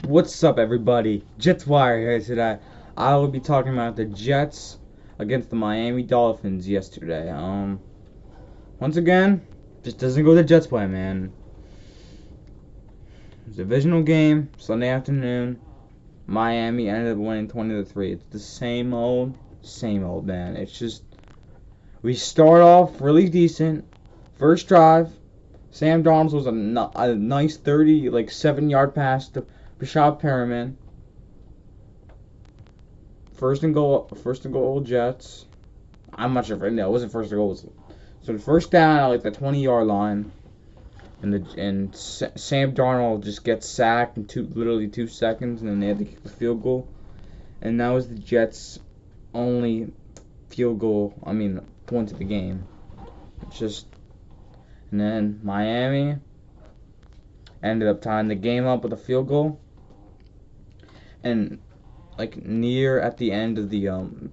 What's up, everybody? Jets Wire here today. I will be talking about the Jets against the Miami Dolphins yesterday. Once again, just doesn't go the Jets way, man. It was a divisional game, Sunday afternoon. Miami ended up winning 20-3. It's the same old, man. It's just we start off really decent. First drive, Sam Darnold was a nice 7-yard pass to Rashad Perriman. First and goal, Jets. I'm not sure. No, it wasn't first and goal. So the first down at the 20-yard line, and Sam Darnold just gets sacked in literally 2 seconds, and then they had to kick the field goal, and that was the Jets' only point of the game. And then Miami ended up tying the game up with a field goal. And near at the end of the in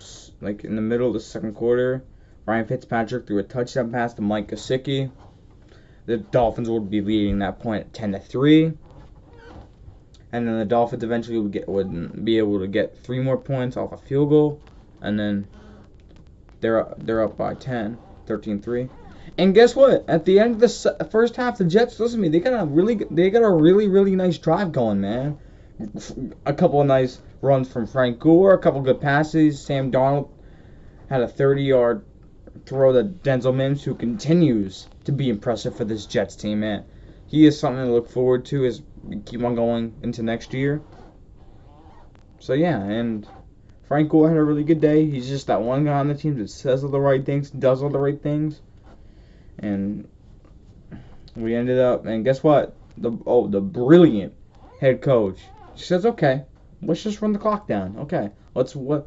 the middle of the second quarter, Ryan Fitzpatrick threw a touchdown pass to Mike Gesicki. The Dolphins would be leading that point at 10-3, and then the Dolphins eventually would be able to get 3 more points off a field goal, and then they're up by 10, 13-3. And guess what? At the end of the first half, the Jets, listen to me, they got a really nice drive going, man. A couple of nice runs from Frank Gore, a couple good passes. Sam Darnold had a 30-yard throw to Denzel Mims, who continues to be impressive for this Jets team, man. He is something to look forward to as we keep on going into next year. So, yeah, and Frank Gore had a really good day. He's just that one guy on the team that says all the right things, does all the right things. And we ended up, and guess what? The brilliant head coach. She says, okay, let's just run the clock down. Okay, let's run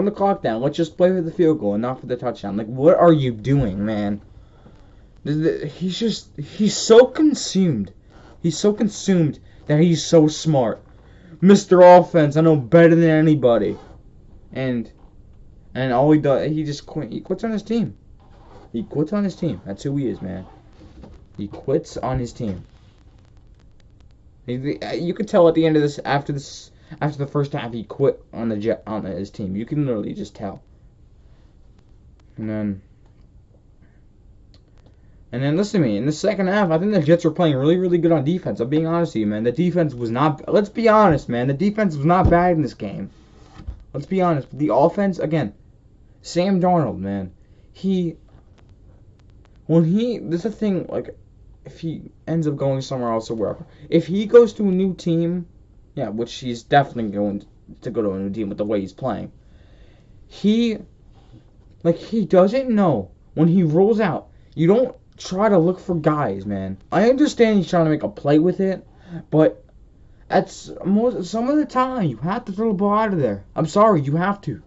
the clock down. Let's just play for the field goal and not for the touchdown. What are you doing, man? He's so consumed. He's so consumed that he's so smart. Mr. Offense, I know better than anybody. And all he does, he quits on his team. He quits on his team. That's who he is, man. He quits on his team. You could tell at the end of this, after the first half, he quit on his team. You can literally just tell. And then listen to me. In the second half, I think the Jets were playing really good on defense. I'm being honest with you, man. The defense was not. Let's be honest, man. The defense was not bad in this game. Let's be honest. The offense, again, Sam Darnold, man. There's a thing, if he ends up going somewhere else or wherever, if he goes to a new team, yeah, which he's definitely going to go to a new team with the way he's playing, he doesn't know when he rolls out. You don't try to look for guys, man. I understand he's trying to make a play with it, but some of the time you have to throw the ball out of there. I'm sorry, you have to.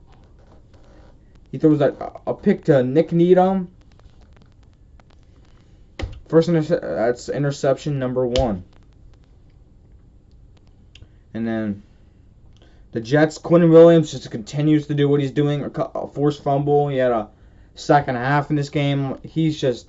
He throws a pick to Nick Needham. That's interception number 1. And then the Jets, Quentin Williams just continues to do what he's doing. A forced fumble. He had a sack and a half in this game. He's just...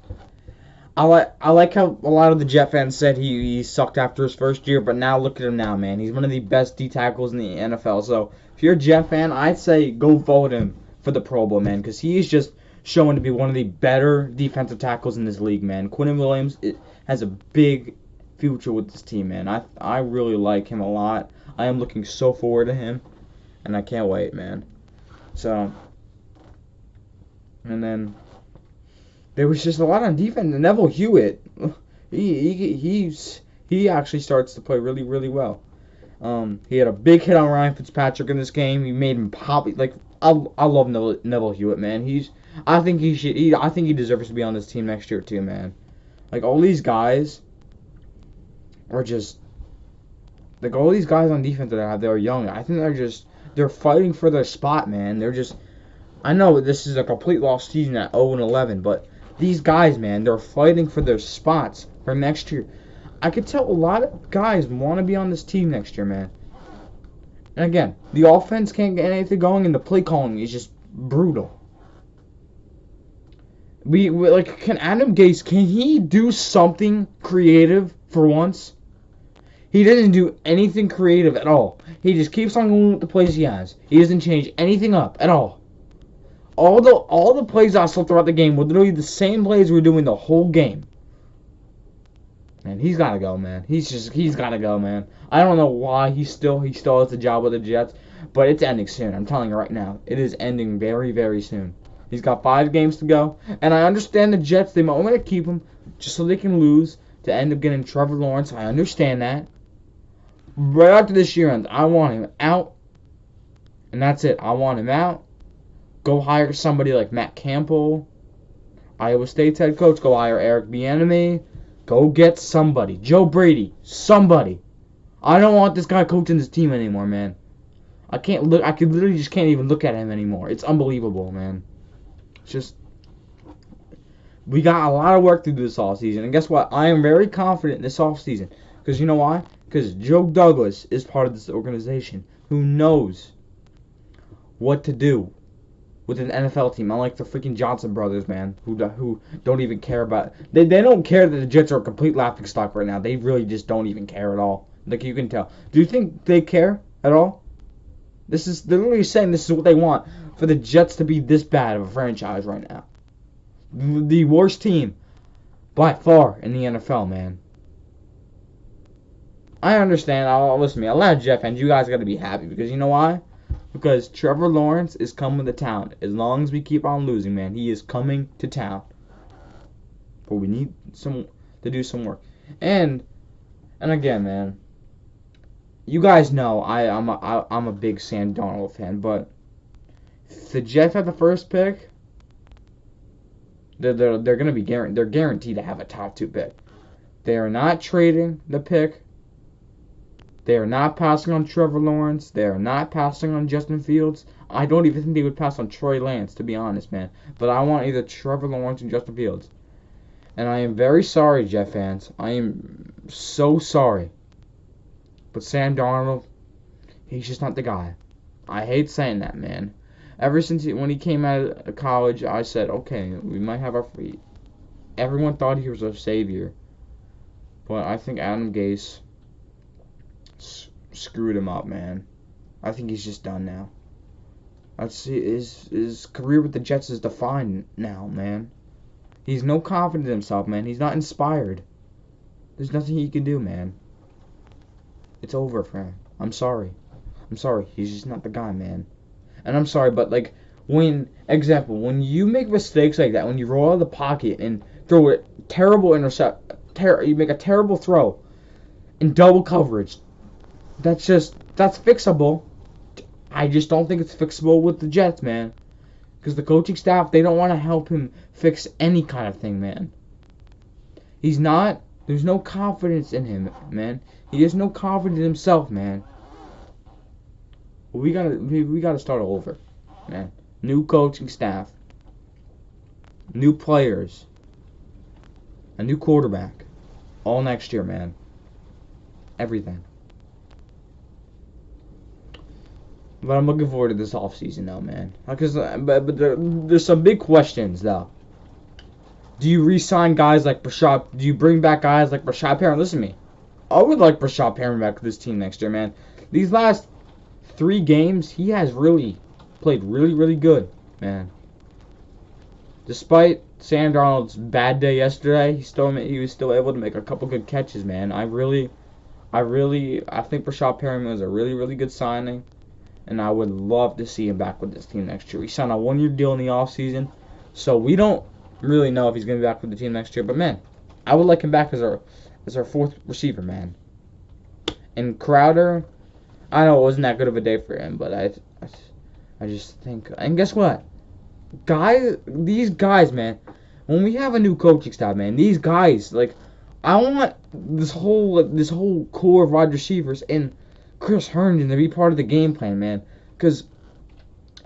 I like how a lot of the Jet fans said he sucked after his first year, but now look at him now, man. He's one of the best D tackles in the NFL. So if you're a Jet fan, I'd say go vote him for the Pro Bowl, man, because he's just showing to be one of the better defensive tackles in this league, man. Quentin Williams has a big future with this team, man. I really like him a lot. I am looking so forward to him, and I can't wait, man. So, and then there was just a lot on defense. Neville Hewitt, he actually starts to play really well. He had a big hit on Ryan Fitzpatrick in this game. He made him pop. I love Neville Hewitt, man. I think he deserves to be on this team next year too, man. All these guys are just all these guys on defense that they're young. I think they're fighting for their spot, man. I know this is a complete lost season at 0-11, but these guys, man, they're fighting for their spots for next year. I could tell a lot of guys want to be on this team next year, man. And again, the offense can't get anything going, and the play calling is just brutal. Can Adam Gase, can he do something creative for once? He doesn't do anything creative at all. He just keeps on going with the plays he has. He doesn't change anything up at all. All the plays I saw throughout the game were literally the same plays we were doing the whole game. Man, he's gotta go, man. He's gotta go, man. I don't know why he still has the job with the Jets, but it's ending soon. I'm telling you right now, it is ending very, very soon. He's got 5 games to go, and I understand the Jets. They might want to keep him just so they can lose to end up getting Trevor Lawrence. I understand that. Right after this year ends, I want him out, and that's it. I want him out. Go hire somebody like Matt Campbell, Iowa State's head coach. Go hire Eric Bieniemy. Go get somebody. Joe Brady. Somebody. I don't want this guy coaching this team anymore, man. I literally just can't even look at him anymore. It's unbelievable, man. It's just, we got a lot of work to do this offseason. And guess what? I am very confident this offseason. Because you know why? Because Joe Douglas is part of this organization who knows what to do with an NFL team. Unlike the freaking Johnson brothers, man, who don't even care about... They don't care that the Jets are a complete laughingstock right now. They really just don't even care at all. Like, you can tell. Do you think they care at all? They're literally saying this is what they want for the Jets to be this bad of a franchise right now. The worst team by far in the NFL, man. I understand. Listen to me. A lot of Jet fans, you guys got to be happy because you know why? Because Trevor Lawrence is coming to town. As long as we keep on losing, man, he is coming to town. But we need to do some work. And again, man, you guys know I'm a big Sam Darnold fan, but if the Jets have the first pick, they're gonna be they're guaranteed to have a top 2 pick. They are not trading the pick. They are not passing on Trevor Lawrence. They are not passing on Justin Fields. I don't even think they would pass on Troy Lance, to be honest, man. But I want either Trevor Lawrence and Justin Fields. And I am very sorry, Jet fans. I am so sorry. But Sam Darnold, he's just not the guy. I hate saying that, man. Ever since when he came out of college, I said, okay, we might have our feet. Everyone thought he was our savior. But I think Adam Gase screwed him up, man. I think he's just done now. His career with the Jets is defined now, man. He's no confident in himself, man. He's not inspired. There's nothing he can do, man. It's over for him. I'm sorry. He's just not the guy, man. And I'm sorry, but like when you make mistakes like that, when you roll out of the pocket and throw a terrible you make a terrible throw in double coverage. That's fixable. I just don't think it's fixable with the Jets, man. Because the coaching staff, they don't want to help him fix any kind of thing, man. There's no confidence in him, man. He has no confidence in himself, man. We gotta start all over, man. New coaching staff. New players. A new quarterback. All next year, man. Everything. But I'm looking forward to this offseason now, man. But there's some big questions, though. Do you re-sign guys like Brashad? Do you bring back guys like Brashad Perriman? Listen to me. I would like Brashad Perriman back to this team next year, man. These last 3 games, he has really played really, really good, man. Despite Sam Darnold's bad day yesterday, he was still able to make a couple good catches, man. I think Brashad Perriman was a really, really good signing. And I would love to see him back with this team next year. He signed a 1-year deal in the offseason. So we don't really know if he's going to be back with the team next year. But, man, I would like him back as our 4th receiver, man. And Crowder, I know it wasn't that good of a day for him. But I just think... And guess what? These guys, man, when we have a new coaching staff, man, these guys, like, I want this whole core of wide receivers and Chris Herndon to be part of the game plan, man. Because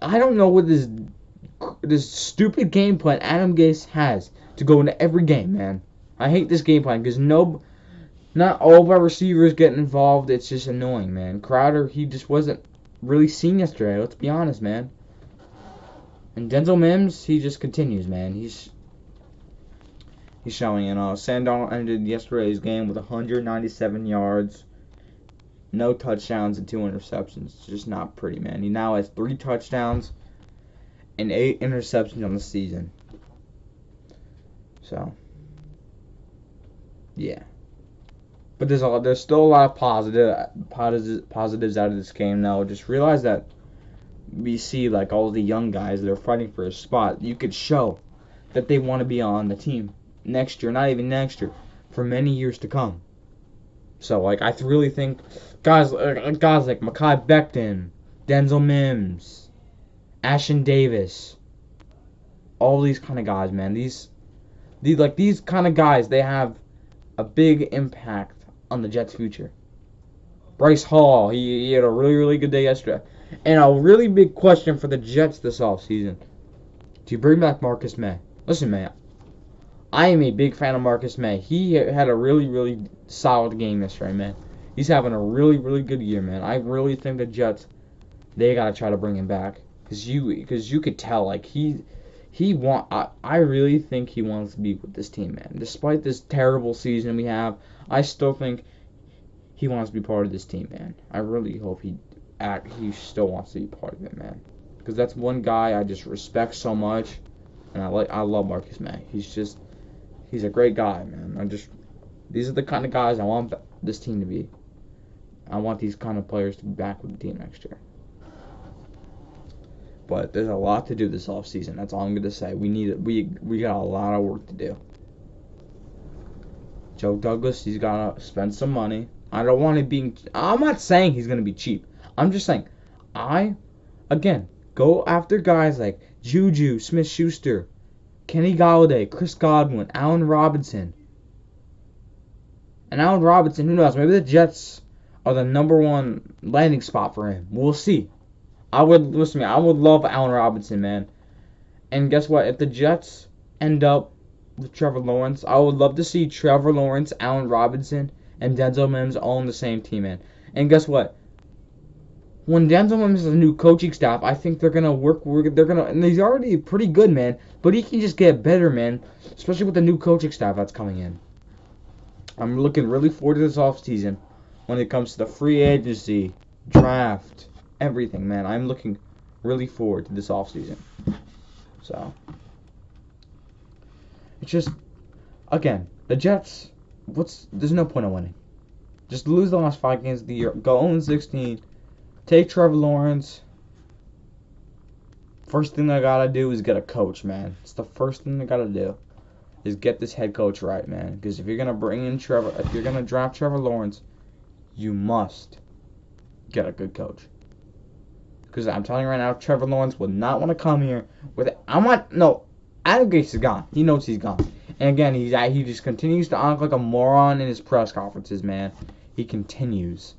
I don't know what this stupid game plan Adam Gase has to go into every game, man. I hate this game plan because not all of our receivers getting involved. It's just annoying, man. Crowder, he just wasn't really seen yesterday. Let's be honest, man. And Denzel Mims, he just continues, man. He's showing. Sam Darnold ended yesterday's game with 197 yards No touchdowns and 2 interceptions. It's just not pretty, man. He now has 3 touchdowns and 8 interceptions on the season. So, yeah. But there's still a lot of positives out of this game now. Just realize that we see like all the young guys that are fighting for a spot. You could show that they want to be on the team next year, not even next year, for many years to come. So like I really think guys like Mekhi Becton, Denzel Mims, Ashton Davis, all these kind of guys, man. These kind of guys, they have a big impact on the Jets' future. Bryce Hall, he had a really, really good day yesterday. And a really big question for the Jets this offseason. Do you bring back Marcus May? Listen, man, I am a big fan of Marcus May. He had a really, really solid game yesterday, man. He's having a really, really good year, man. I really think the Jets, they got to try to bring him back. Because you could tell, like, I really think he wants to be with this team, man. Despite this terrible season we have, I still think he wants to be part of this team, man. I really hope he still wants to be part of it, man. Because that's one guy I just respect so much, and I love Marcus May. He's a great guy, man. These are the kind of guys I want this team to be. I want these kind of players to be back with the team next year. But there's a lot to do this offseason. That's all I'm gonna say. We got a lot of work to do. Joe Douglas, he's gotta spend some money. I'm not saying he's gonna be cheap. I'm just saying, go after guys like Juju Smith-Schuster, Kenny Golladay, Chris Godwin, Allen Robinson. And Allen Robinson, who knows? Maybe the Jets are the #1 landing spot for him. We'll see. I would love Allen Robinson, man. And guess what? If the Jets end up with Trevor Lawrence, I would love to see Trevor Lawrence, Allen Robinson, and Denzel Mims all on the same team, man. And guess what? When Denzel Mims has a new coaching staff, I think they're gonna and he's already pretty good, man. But he can just get better, man. Especially with the new coaching staff that's coming in. I'm looking really forward to this offseason when it comes to the free agency, draft, everything, man. I'm looking really forward to this offseason. So, it's just, again, the Jets, there's no point in winning. Just lose the last 5 games of the year, go 0-16, take Trevor Lawrence. First thing I gotta do is get a coach, man. It's the first thing I gotta do, is get this head coach right, man. Because if you're gonna if you're gonna draft Trevor Lawrence, you must get a good coach. Because I'm telling you right now, Trevor Lawrence would not want to come here Adam Gase is gone. He knows he's gone. And again, he just continues to act like a moron in his press conferences, man. He continues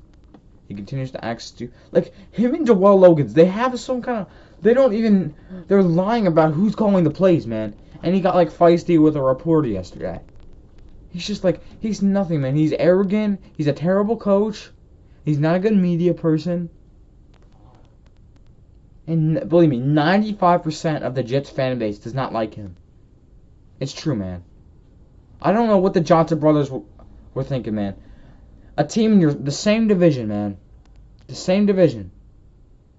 to act stupid. Like, him and Joel Logans, they have some kind of, they're lying about who's calling the plays, man. And he got, like, feisty with a reporter yesterday. He's just like, he's nothing, man. He's arrogant. He's a terrible coach. He's not a good media person. And believe me, 95% of the Jets fan base does not like him. It's true, man. I don't know what the Johnson brothers were thinking, man. A team in the same division, man. The same division.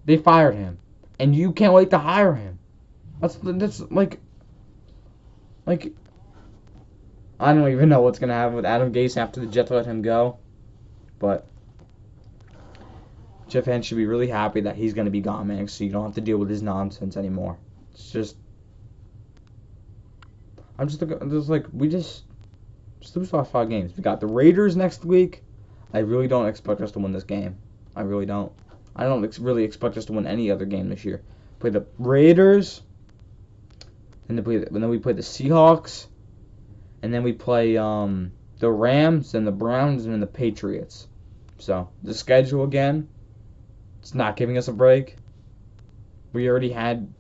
They fired him. And you can't wait to hire him. That's like I don't even know what's going to happen with Adam Gase after the Jets let him go. But Jet fans should be really happy that he's going to be gone, man, so you don't have to deal with his nonsense anymore. It's just, we just lose the last 5 games. We got the Raiders next week. I really don't expect us to win this game. I really don't. I don't really expect us to win any other game this year. Play the Raiders, and then we play the Seahawks, and then we play the Rams and the Browns and then the Patriots. So the schedule again, it's not giving us a break. We already had.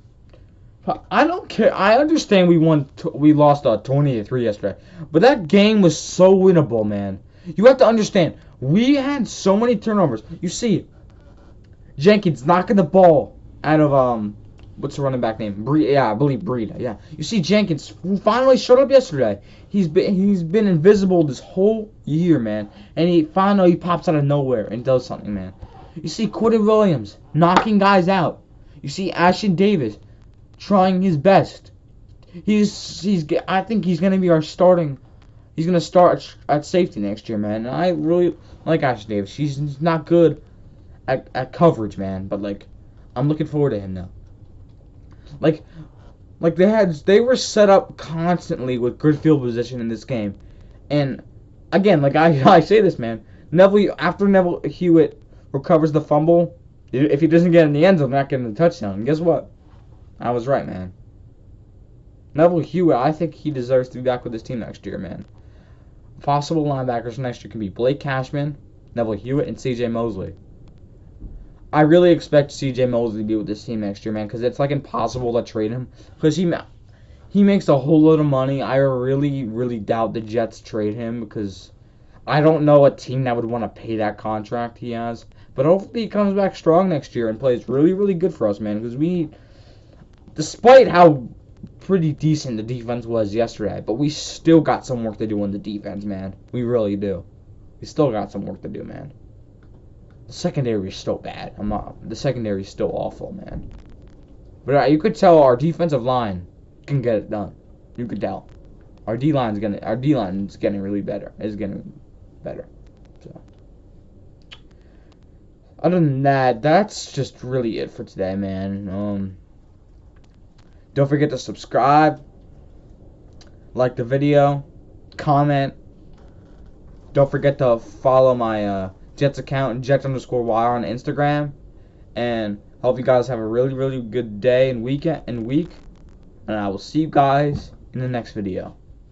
I don't care. I understand we lost 20-3 yesterday, but that game was so winnable, man. You have to understand, we had so many turnovers. You see, Jenkins knocking the ball out of what's the running back name? Yeah, I believe Breida. Yeah. You see Jenkins who finally showed up yesterday. He's been invisible this whole year, man. And he finally pops out of nowhere and does something, man. You see Quentin Williams knocking guys out. You see Ashton Davis trying his best. I think he's gonna be our starting. He's gonna start at safety next year, man. And I really like Ashton Davis. He's not good at coverage, man. But like, I'm looking forward to him now. Like they were set up constantly with good field position in this game, and again, like I say this, man. After Neville Hewitt recovers the fumble, if he doesn't get in the end zone, not getting the touchdown. And guess what? I was right, man. Neville Hewitt, I think he deserves to be back with this team next year, man. Possible linebackers next year can be Blake Cashman, Neville Hewitt, and C.J. Mosley. I really expect C.J. Mosley to be with this team next year, man, because it's like impossible to trade him. Because he makes a whole lot of money. I really, really doubt the Jets trade him because I don't know a team that would want to pay that contract he has. But hopefully he comes back strong next year and plays really, really good for us, man. Because despite how pretty decent the defense was yesterday, but we still got some work to do on the defense, man. We really do. We still got some work to do, man. The secondary is still bad. The secondary is still awful, man. But you could tell our defensive line can get it done. You could tell. Our D line's getting really better. It's getting better. So other than that, that's just really it for today, man. Don't forget to subscribe, like the video, comment. Don't forget to follow my Jets account, Jets_Y on Instagram. And hope you guys have a really, really good day and week. And I will see you guys in the next video.